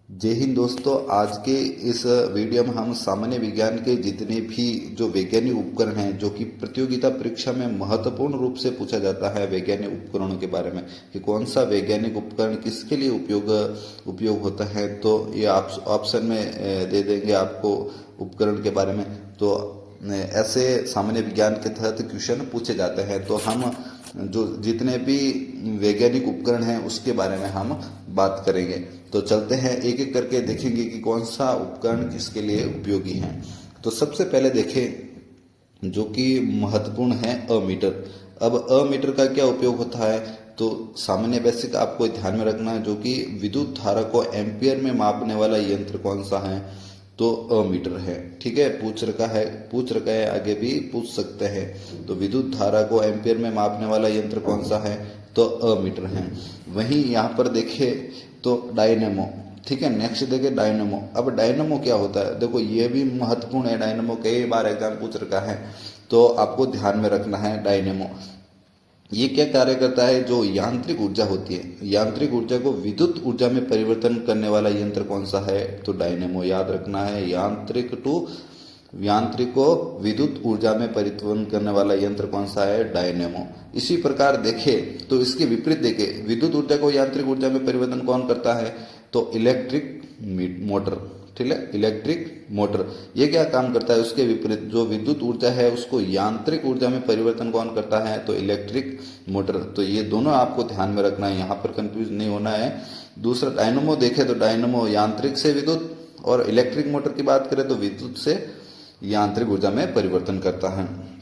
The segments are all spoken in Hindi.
जय हिंद दोस्तों। आज के इस वीडियो में हम सामान्य विज्ञान के जितने भी जो वैज्ञानिक उपकरण हैं जो कि प्रतियोगिता परीक्षा में महत्वपूर्ण रूप से पूछा जाता है वैज्ञानिक उपकरणों के बारे में कि कौन सा वैज्ञानिक उपकरण किसके लिए उपयोग होता है, तो ये आप ऑप्शन में दे देंगे आपको उपकरण के बारे में। तो ऐसे सामान्य विज्ञान के तहत क्वेश्चन पूछे जाते हैं, तो हम जो जितने भी वैज्ञानिक उपकरण हैं उसके बारे में हम बात करेंगे। तो चलते हैं एक एक करके देखेंगे कि कौन सा उपकरण किसके लिए उपयोगी है। तो सबसे पहले देखें जो कि महत्वपूर्ण है अमीटर। अब अमीटर का क्या उपयोग होता है, तो सामान्य बेसिक आपको ध्यान में रखना है जो कि विद्युत धारा को एम्पियर में मापने वाला यंत्र कौन सा है, तो अमीटर है। ठीक है, पूछ रखा है, आगे भी पूछ सकते हैं। तो विद्युत धारा को एम्पियर में मापने वाला यंत्र कौन सा है, तो अमीटर है। वहीं यहाँ पर देखे तो डायनेमो। ठीक है, नेक्स्ट देखे डायनेमो। अब डायनेमो क्या होता है, देखो ये भी महत्वपूर्ण है। डायनेमो कई बार एग्जाम पूछ रखा है, तो आपको ध्यान में रखना है। डायनेमो ये क्या कार्य करता है, जो यांत्रिक ऊर्जा होती है, यांत्रिक ऊर्जा को विद्युत ऊर्जा में परिवर्तन करने वाला यंत्र कौन सा है, तो डायनेमो। याद रखना है, यांत्रिक को विद्युत ऊर्जा में परिवर्तन करने वाला यंत्र कौन सा है, डायनेमो। इसी प्रकार देखे तो इसके विपरीत देखे, विद्युत ऊर्जा को यांत्रिक ऊर्जा में परिवर्तन कौन करता है, तो इलेक्ट्रिक मोटर। ठीक है, इलेक्ट्रिक मोटर ये क्या काम करता है, उसके विपरीत जो विद्युत ऊर्जा है उसको यांत्रिक ऊर्जा में परिवर्तन कौन करता है, तो इलेक्ट्रिक मोटर। तो ये दोनों आपको ध्यान में रखना है, यहाँ पर कंफ्यूज नहीं होना है। दूसरा डायनेमो देखे तो डायनेमो यांत्रिक से विद्युत, और इलेक्ट्रिक मोटर की बात करें तो विद्युत से यांत्रिक ऊर्जा में परिवर्तन करता है।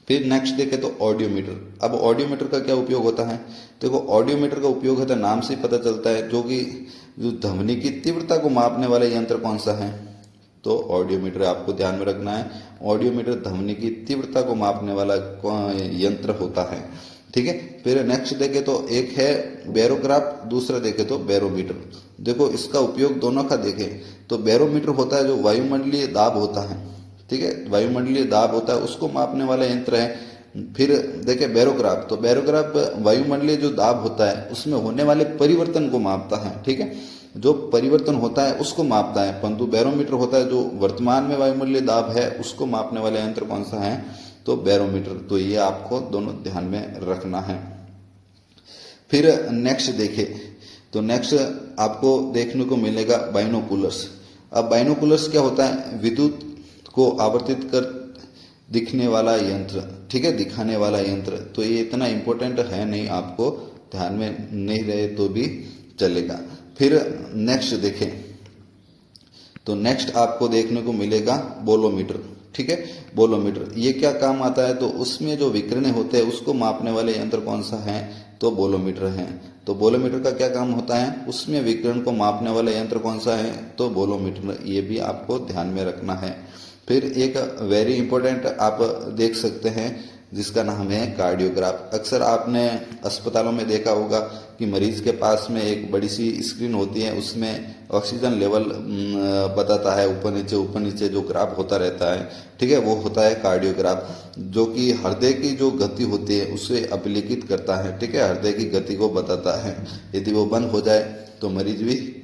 फिर नेक्स्ट देखे तो ऑडियोमीटर। अब ऑडियोमीटर का क्या उपयोग होता है, देखो ऑडियोमीटर का उपयोग होता है, नाम से पता चलता है, जो ध्वनि की तीव्रता को मापने वाला यंत्र कौन सा है, तो ऑडियोमीटर। आपको ध्यान में रखना है, ऑडियोमीटर ध्वनि की तीव्रता को मापने वाला यंत्र होता है। ठीक है, फिर नेक्स्ट देखे तो एक है बैरोग्राफ, दूसरा देखे तो बैरोमीटर। देखो इसका उपयोग दोनों का देखें तो बैरोमीटर होता है जो वायुमंडलीय दाब होता है। ठीक है, वायुमंडलीय दाब होता है उसको मापने वाला यंत्र है। फिर देखे बैरोग्राफ, तो बैरोग्राफ वायुमंडलीय जो दाब होता है उसमें होने वाले परिवर्तन को मापता है। ठीक है, जो परिवर्तन होता है उसको मापता है, परंतु बैरोमीटर होता है जो वर्तमान में वायुमंडलीय दाब है उसको मापने वाला यंत्र कौन सा है, तो बैरोमीटर। तो ये आपको दोनों ध्यान में रखना है। फिर नेक्स्ट देखे तो नेक्स्ट आपको देखने को मिलेगा बाइनोकुलर्स। अब बाइनोकुलर्स क्या होता है, विद्युत को आवर्तित कर दिखने वाला यंत्र। ठीक है, दिखाने वाला यंत्र। तो ये इतना इंपॉर्टेंट है नहीं, आपको ध्यान में नहीं रहे तो भी चलेगा। फिर नेक्स्ट देखें तो नेक्स्ट आपको देखने को मिलेगा बोलोमीटर। ठीक है, बोलोमीटर ये क्या काम आता है, तो उसमें जो विकिरण होते हैं उसको मापने वाले यंत्र कौन सा है, तो बोलोमीटर है। तो बोलोमीटर का क्या काम होता है, उसमें विकिरण को मापने वाला यंत्र कौन सा है, तो बोलोमीटर। ये भी आपको ध्यान में रखना है। फिर एक वेरी इंपॉर्टेंट आप देख सकते हैं जिसका नाम है कार्डियोग्राफ। अक्सर आपने अस्पतालों में देखा होगा कि मरीज के पास में एक बड़ी सी स्क्रीन होती है, उसमें ऑक्सीजन लेवल बताता है, ऊपर नीचे जो ग्राफ होता रहता है। ठीक है, वो होता है कार्डियोग्राफ, जो कि हृदय की जो गति होती है उसे अभिलिखित करता है। ठीक है, हृदय की गति को बताता है। यदि वो बंद हो जाए तो मरीज भी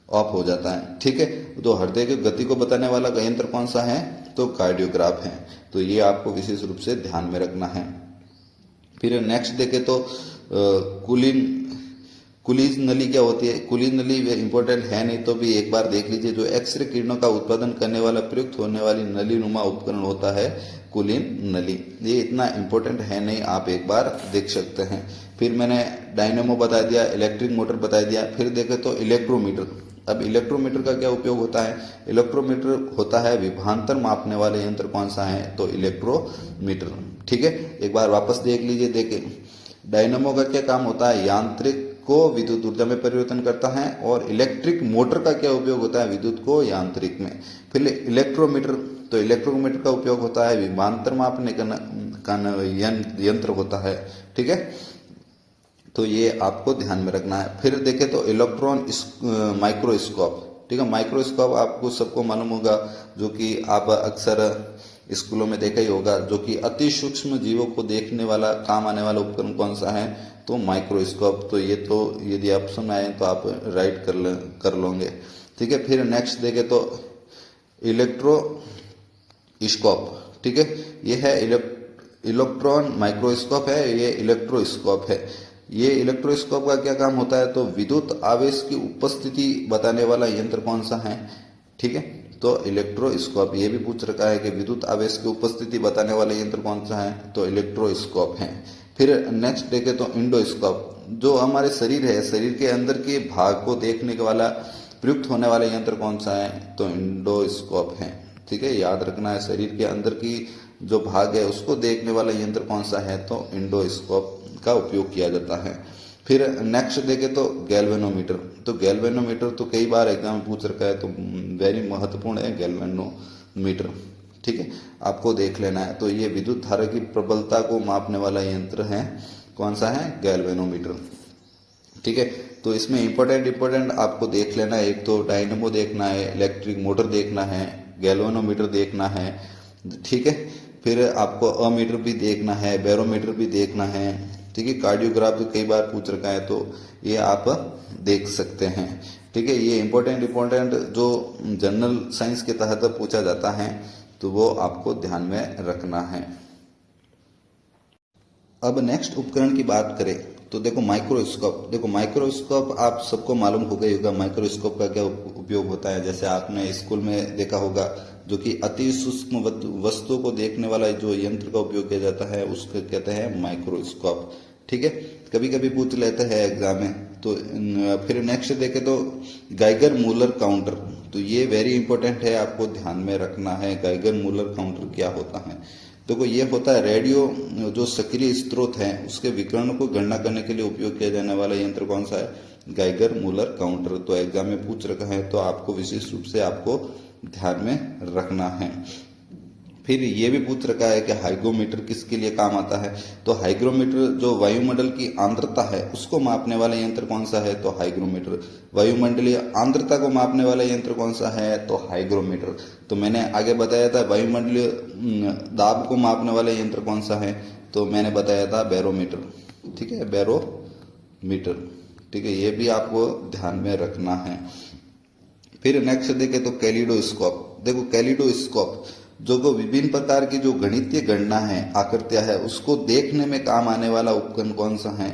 ऑफ हो जाता है। ठीक है, तो हृदय की गति को बताने वाला यंत्र कौन सा है, तो कार्डियोग्राफ है। तो ये आपको विशेष रूप से ध्यान में रखना है। फिर नेक्स्ट देखे तो कुलीज नली क्या होती है। कुलीज नली इंपॉर्टेंट है नहीं तो भी एक बार देख लीजिए, जो एक्सरे किरणों का उत्पादन करने वाला प्रयुक्त होने वाली नली नुमा उपकरण होता है कुलीन नली। ये इतना इंपॉर्टेंट है नहीं, आप एक बार देख सकते हैं। फिर मैंने डायनेमो बता दिया, इलेक्ट्रिक मोटर बता दिया। फिर देखे तो इलेक्ट्रोमीटर। अब इलेक्ट्रोमीटर का क्या उपयोग होता है, इलेक्ट्रोमीटर होता है विभवांतर मापने वाले यंत्र कौन सा है, तो इलेक्ट्रोमीटर। ठीक है, एक बार वापस देख लीजिए। देखे डायनेमो का क्या काम होता है, यांत्रिक को विद्युत ऊर्जा में परिवर्तन करता है, और इलेक्ट्रिक मोटर का क्या उपयोग होता है, विद्युत को यांत्रिक में। फिर इलेक्ट्रोमीटर, तो इलेक्ट्रोमीटर का उपयोग होता है विभवांतर मापने का यंत्र होता है। ठीक है, तो ये आपको ध्यान में रखना है। फिर देखे तो इलेक्ट्रॉन माइक्रोस्कोप। ठीक है, माइक्रोस्कोप आपको सबको मालूम होगा, जो कि आप अक्सर स्कूलों में देखा ही होगा, जो कि अति सूक्ष्म जीवों को देखने वाला काम आने वाला उपकरण कौन सा है, तो माइक्रोस्कोप। तो ये तो यदि ऑप्शन आए तो आप राइट कर लोगे, ठीक है। फिर नेक्स्ट देखें तो इलेक्ट्रोस्कोप, ठीक है, ये है इलेक्ट्रॉन माइक्रोस्कोप है, ये इलेक्ट्रोस्कोप है। ये इलेक्ट्रोस्कोप का क्या काम होता है, तो विद्युत आवेश की उपस्थिति बताने वाला यंत्र कौन सा है, ठीक है। तो इलेक्ट्रोस्कोप, ये भी पूछ रखा है कि विद्युत आवेश की उपस्थिति बताने वाला यंत्र कौन सा है, तो इलेक्ट्रोस्कोप है। फिर नेक्स्ट देखें तो इंडोस्कोप, जो हमारे शरीर है, शरीर के अंदर के भाग को देखने के वाला प्रयुक्त होने वाला यंत्र कौन सा है, तो इंडोस्कोप है, ठीक है। याद रखना है, शरीर के अंदर की जो भाग है उसको देखने वाला यंत्र कौन सा है, तो इंडोस्कोप का उपयोग किया जाता है। फिर नेक्स्ट देखें तो गैल्वेनोमीटर। तो गैल्वेनोमीटर तो कई बार एग्जाम में पूछ रखा है, तो वेरी महत्वपूर्ण है गैल्वेनोमीटर, ठीक है, आपको देख लेना है। तो ये विद्युत धारा की प्रबलता को मापने वाला यंत्र है, कौन सा है, गैल्वेनोमीटर, ठीक है। तो इसमें इंपॉर्टेंट आपको देख लेना है, एक तो डायनेमो देखना है, इलेक्ट्रिक मोटर देखना है, गैल्वेनोमीटर देखना है, ठीक है। फिर आपको अमीटर भी देखना है, बैरोमीटर भी देखना है, ठीक है। कार्डियोग्राफ भी कई बार पूछ रखा है, तो ये आप देख सकते हैं, ठीक है। ये इंपॉर्टेंट जो जनरल साइंस के तहत पूछा जाता है, तो वो आपको ध्यान में रखना है। अब नेक्स्ट उपकरण की बात करें तो देखो माइक्रोस्कोप। देखो माइक्रोस्कोप आप सबको मालूम हो गई होगा माइक्रोस्कोप का क्या उपयोग होता है। जैसे आपने स्कूल में देखा होगा, जो कि अति सूक्ष्म वस्तुओं को देखने वाला जो यंत्र का उपयोग किया जाता है उसको कहते हैं माइक्रोस्कोप, ठीक है। कभी कभी पूछ लेते हैं एग्जाम में। तो फिर नेक्स्ट देखें तो गाइगर मूलर काउंटर। तो ये वेरी इंपॉर्टेंट है, आपको ध्यान में रखना है। गाइगर मूलर काउंटर क्या होता है, देखो ये होता है रेडियो जो सक्रिय स्रोत है उसके विकिरण को गणना करने के लिए उपयोग किया जाने वाला यंत्र कौन सा है, गाइगर मूलर काउंटर। तो एग्जाम में पूछ रखा है, तो आपको विशेष रूप से आपको ध्यान में रखना है। फिर ये भी पूछ रखा है कि हाइग्रोमीटर किसके लिए काम आता है, तो हाइग्रोमीटर जो वायुमंडल की आर्द्रता है उसको मापने वाला यंत्र कौन सा है, तो हाइग्रोमीटर। वायुमंडलीय आर्द्रता को मापने वाला यंत्र कौन सा है, तो हाइग्रोमीटर। तो मैंने आगे बताया था वायुमंडलीय दाब को मापने वाला यंत्र कौन सा है, तो मैंने बताया था बैरोमीटर, ठीक है, बैरोमीटर, ठीक है। ये भी आपको ध्यान में रखना है। फिर नेक्स्ट देखें तो कैलिडोस्कोप। देखो कैलिडोस्कोप जो को विभिन्न प्रकार की जो गणितीय गणना है, आकृतियां है, उसको देखने में काम आने वाला उपकरण कौन सा है,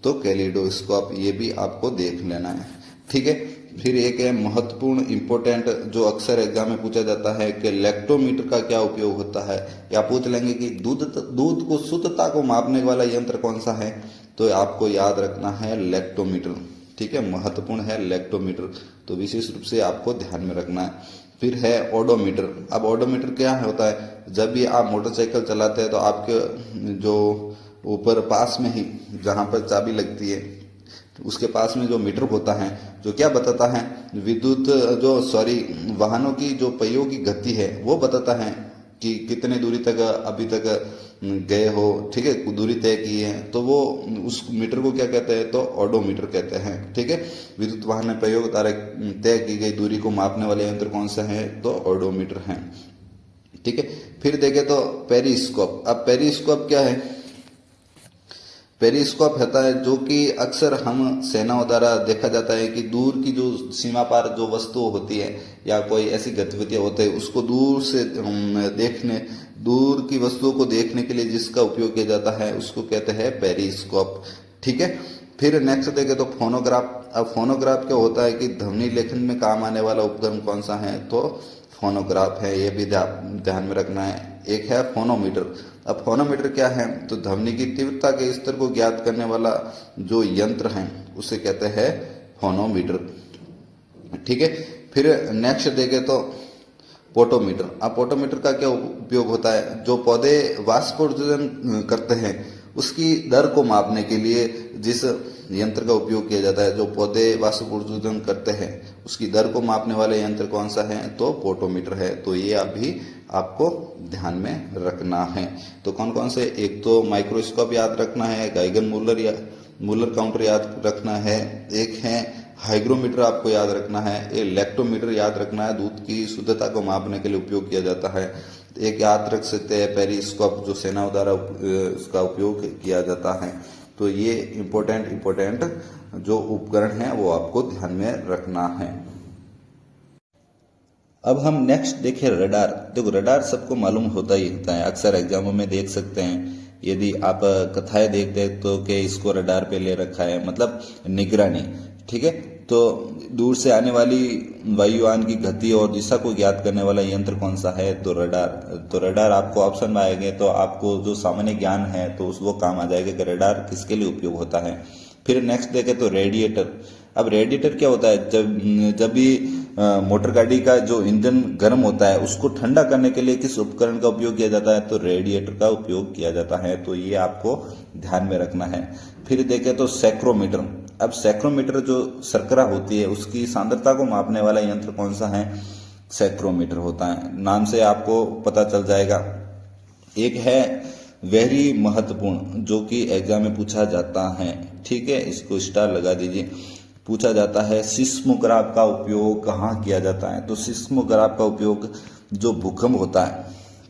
तो कैलिडोस्कोप। ये भी आपको देख लेना है, ठीक है। फिर एक है महत्वपूर्ण इंपॉर्टेंट जो अक्सर एग्जाम में पूछा जाता है कि लैक्टोमीटर का क्या उपयोग होता है, या पूछ लेंगे कि दूध को शुद्धता को मापने वाला यंत्र कौन सा है, तो आपको याद रखना है लैक्टोमीटर, ठीक है, महत्वपूर्ण है लैक्टोमीटर। तो विशेष रूप से आपको ध्यान में रखना है। फिर है ओडोमीटर। अब ओडोमीटर क्या होता है, जब भी आप मोटरसाइकिल चलाते हैं तो आपके जो ऊपर पास में ही जहां पर चाबी लगती है उसके पास में जो मीटर होता है, जो क्या बताता है, विद्युत वाहनों की जो पहियों की गति है वो बताता है कि कितने दूरी तक अभी तक गए हो, ठीक है, दूरी तय की है। तो वो उस मीटर को क्या कहते हैं, तो ओडोमीटर कहते हैं, ठीक है। विद्युत वाहन पहियों द्वारा तय की गई दूरी को मापने वाले यंत्र कौन सा है, तो ओडोमीटर है, ठीक है। फिर देखें तो पेरिस्कोप। अब पेरिस्कोप क्या है, पेरिस्कोप होता है जो कि अक्सर हम सेनाओं द्वारा देखा जाता है कि दूर की जो सीमा पार जो वस्तु होती है या कोई ऐसी गतिविधियां होती है उसको दूर से देखने, दूर की वस्तुओं को देखने के लिए जिसका उपयोग किया जाता है उसको कहते हैं पेरिस्कोप, ठीक है। फिर नेक्स्ट देखें तो फोनोग्राफ। अब फोनोग्राफ क्या होता है कि ध्वनि लेखन में काम आने वाला उपकरण कौन सा है, तो फोनोग्राफ है, ये भी ध्यान में रखना है। एक है फोनोमीटर। अब फोनोमीटर क्या है, तो ध्वनि की तीव्रता के स्तर को ज्ञात करने वाला जो यंत्र है उसे कहते हैं फोनोमीटर, ठीक है। फिर नेक्स्ट देखें तो पोटोमीटर। अब पोटोमीटर का क्या उपयोग होता है, जो पौधे वाष्पोत्सर्जन करते हैं उसकी दर को मापने के लिए जिस यंत्र का उपयोग किया जाता है, जो पौधे वाष्पोत्सर्जन करते हैं उसकी दर को मापने वाले यंत्र कौन सा है, तो पोटोमीटर है। तो ये अभी आपको ध्यान में रखना है। तो कौन कौन से, एक तो माइक्रोस्कोप याद रखना है, गाइगर मूलर काउंटर याद रखना है, एक है हाइग्रोमीटर आपको याद रखना है, एक लैक्टोमीटर याद रखना है, दूध की शुद्धता को मापने के लिए उपयोग किया जाता है, एक याद रख सकते हैं पेरिस्कोप, जो सेनाओं द्वारा इसका उपयोग किया जाता है। तो ये इम्पोर्टेंट जो उपकरण है वो आपको ध्यान में रखना है। अब हम नेक्स्ट देखें रडार। देखो रडार सबको मालूम होता ही होता है, अक्सर एग्जामों में देख सकते हैं। यदि आप कथाएं देखते हैं तो कि इसको रडार पे ले रखा है, मतलब निगरानी, ठीक है। तो दूर से आने वाली वायुयान की गति और दिशा को ज्ञात करने वाला यंत्र कौन सा है? तो रडार। तो रडार आपको ऑप्शन में आएंगे तो आपको जो सामान्य ज्ञान है तो वो काम आ जाएगा कि रडार किसके लिए उपयोग होता है। फिर नेक्स्ट देखें तो रेडिएटर। अब रेडिएटर क्या होता है? जब भी मोटर गाड़ी का जो इंजन गर्म होता है उसको ठंडा करने के लिए किस उपकरण का उपयोग किया जाता है? तो रेडिएटर का उपयोग किया जाता है। तो ये आपको ध्यान में रखना है। फिर देखें तो सैक्रोमीटर। अब सैक्रोमीटर जो शर्करा होती है उसकी सांद्रता को मापने वाला यंत्र कौन सा है? सैक्रोमीटर होता है। नाम से आपको पता चल जाएगा। एक है वेरी महत्वपूर्ण, जो कि एग्जाम में पूछा जाता है, ठीक है, इसको स्टार लगा दीजिए। पूछा जाता है सिस्मोग्राफ का उपयोग कहाँ किया जाता है? तो सिस्मोग्राफ का उपयोग जो भूकंप होता है,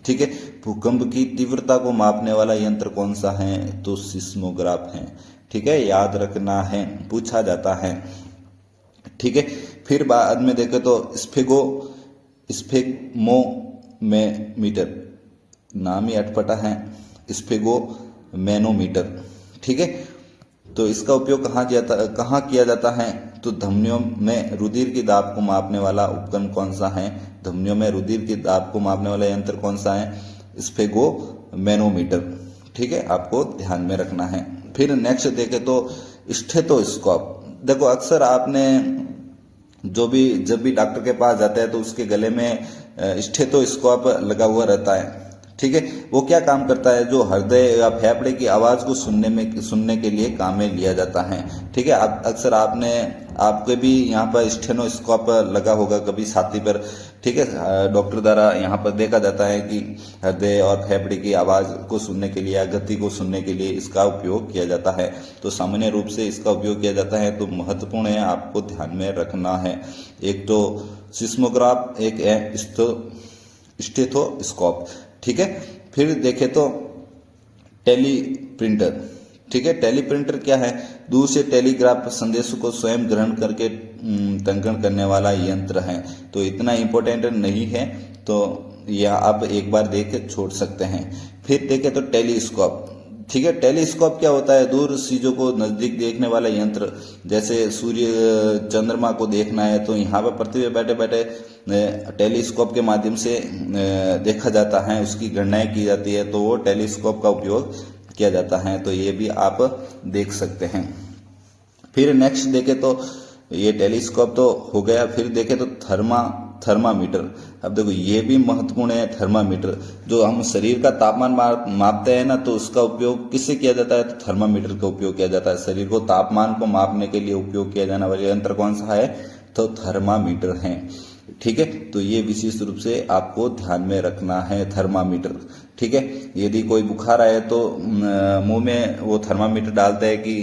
ठीक है, भूकंप की तीव्रता को मापने वाला यंत्र कौन सा है? तो सिस्मोग्राफ है, ठीक है, याद रखना है, पूछा जाता है, ठीक है। फिर बाद में देखें तो स्फेग्मोमीटर, नाम ही अटपटा है, स्फेगोमेनोमीटर, ठीक है। तो इसका उपयोग कहाँ किया जाता है? तो धमनियों में रुधिर की दाब को मापने वाला उपकरण कौन सा है? धमनियों में रुधिर की दाब को मापने वाला यंत्र कौन सा है? स्फेगोमेनोमीटर, ठीक है, आपको ध्यान में रखना है। फिर नेक्स्ट देखें तो स्टेथोस्कोप। देखो अक्सर आपने जब भी डॉक्टर के पास जाते हैं तो उसके गले में स्टेथोस्कोप लगा हुआ रहता है, ठीक है। वो क्या काम करता है? जो हृदय या फेफड़े की आवाज को सुनने के लिए काम में लिया जाता है, ठीक है। अक्सर आपके भी यहाँ पर स्टेथोस्कोप लगा होगा कभी छाती पर, ठीक है। डॉक्टर द्वारा यहाँ पर देखा जाता है कि हृदय और फेफड़े की आवाज को सुनने के लिए या गति को सुनने के लिए इसका उपयोग किया जाता है। तो सामान्य रूप से इसका उपयोग किया जाता है। तो महत्वपूर्ण है, आपको ध्यान में रखना है। एक तो सिस्मोग्राफ, एक है स्टेथोस्कोप, ठीक है। फिर देखें तो टेलीप्रिंटर, ठीक है। टेलीप्रिंटर क्या है? दूर से टेलीग्राफ संदेशों को स्वयं ग्रहण करके टंकन करने वाला यंत्र है। तो इतना इम्पोर्टेंट नहीं है, तो यह आप एक बार देख के छोड़ सकते हैं। फिर देखें तो टेलीस्कोप, ठीक है। टेलीस्कोप क्या होता है? दूर चीजों को नजदीक देखने वाला यंत्र। जैसे सूर्य चंद्रमा को देखना है तो यहाँ पर पृथ्वी पर बैठे बैठे टेलीस्कोप के माध्यम से देखा जाता है, उसकी गणनाएं की जाती है, तो वो टेलीस्कोप का उपयोग किया जाता है। तो ये भी आप देख सकते हैं। फिर नेक्स्ट देखें तो ये टेलीस्कोप तो हो गया। फिर देखें तो थर्मामीटर। अब देखो ये भी महत्वपूर्ण है। थर्मामीटर जो हम शरीर का तापमान मापते हैं ना, तो उसका उपयोग किससे किया जाता है? तो थर्मामीटर का उपयोग किया जाता है। शरीर को तापमान को मापने के लिए उपयोग किया जाने वाला यंत्र कौन सा है? तो थर्मामीटर है, ठीक है। तो ये विशेष रूप से आपको ध्यान में रखना है, थर्मामीटर, ठीक है। यदि कोई बुखार आए तो मुंह में वो थर्मामीटर डालते हैं कि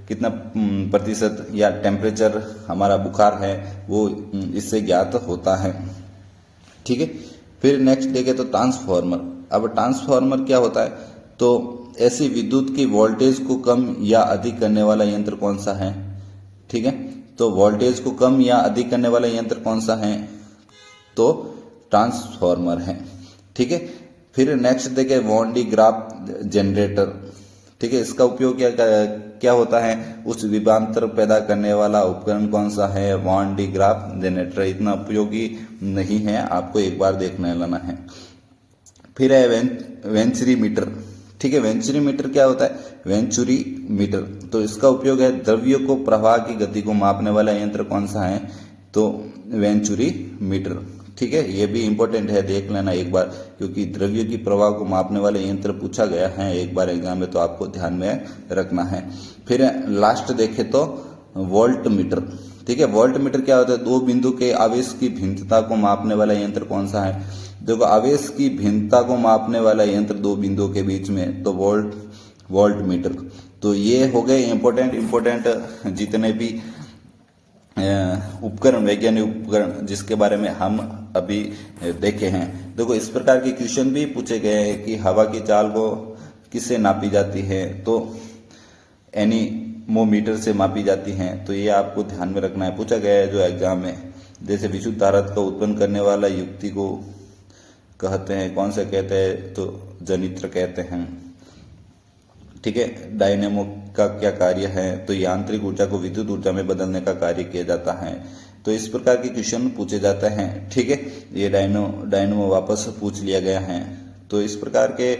कितना प्रतिशत या टेम्परेचर हमारा बुखार है, वो इससे ज्ञात होता है, ठीक है। फिर नेक्स्ट देखें तो ट्रांसफॉर्मर। अब ट्रांसफॉर्मर क्या होता है? तो ऐसी विद्युत की वोल्टेज को कम या अधिक करने वाला यंत्र कौन सा है? ठीक है, तो वोल्टेज को कम या अधिक करने वाला यंत्र कौन सा है? तो ट्रांसफॉर्मर है, ठीक है। फिर नेक्स्ट देखें वॉन डी ग्राफ जनरेटर, ठीक है। इसका उपयोग क्या होता है? उच्च विभवांतर पैदा करने वाला उपकरण कौन सा है? Van de Graaff generator. इतना उपयोगी नहीं है, आपको एक बार देखने लेना है। फिर है वेंचुरी मीटर, ठीक है। वेंचुरी मीटर क्या होता है? वेंचुरी मीटर, तो इसका उपयोग है द्रव्यों को प्रवाह की गति को मापने वाला यंत्र कौन सा है? तो वेंचुरी मीटर, ठीक है। ये भी इंपॉर्टेंट है, देख लेना एक बार, क्योंकि द्रव्यों की प्रवाह को मापने वाले यंत्र पूछा गया है एक बार एग्जाम में, तो आपको ध्यान में रखना है। फिर लास्ट देखे तो वोल्ट मीटर, ठीक है। वोल्ट मीटर क्या होता है? दो बिंदु के आवेश की भिन्नता को मापने वाला यंत्र कौन सा है? देखो आवेश की भिन्नता को मापने वाला यंत्र दो बिंदुओं के बीच में, तो वोल्ट मीटर। तो ये हो गए इंपॉर्टेंट जितने भी उपकरण, वैज्ञानिक उपकरण जिसके बारे में हम अभी देखे हैं। देखो इस प्रकार के क्वेश्चन भी पूछे गए हैं कि हवा की चाल को किससे नापी जाती है, तो एनीमोमीटर से मापी जाती है। तो ये आपको ध्यान में रखना है, पूछा गया है जो एग्जाम में। जैसे विद्युत धारा को उत्पन्न करने वाला युक्ति को कहते हैं, कौन सा कहते हैं, तो जनित्र कहते हैं। ठीक है, डायनेमो का क्या कार्य है, तो यांत्रिक ऊर्जा को विद्युत ऊर्जा में बदलने का कार्य किया जाता है। तो इस प्रकार के क्वेश्चन पूछे जाते हैं। ठीक है, ये डायनेमो वापस पूछ लिया गया है। तो इस प्रकार के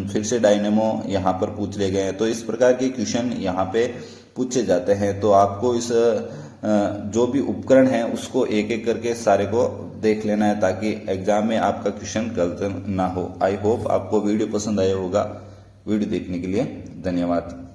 फिर से डायनेमो यहाँ पर पूछ लिए गए हैं। तो इस प्रकार के क्वेश्चन यहाँ पे पूछे जाते हैं। तो आपको इस जो भी उपकरण है उसको एक एक करके सारे को देख लेना है, ताकि एग्जाम में आपका क्वेश्चन गलत ना हो। आई होप आपको वीडियो पसंद आया होगा। वीडियो देखने के लिए धन्यवाद।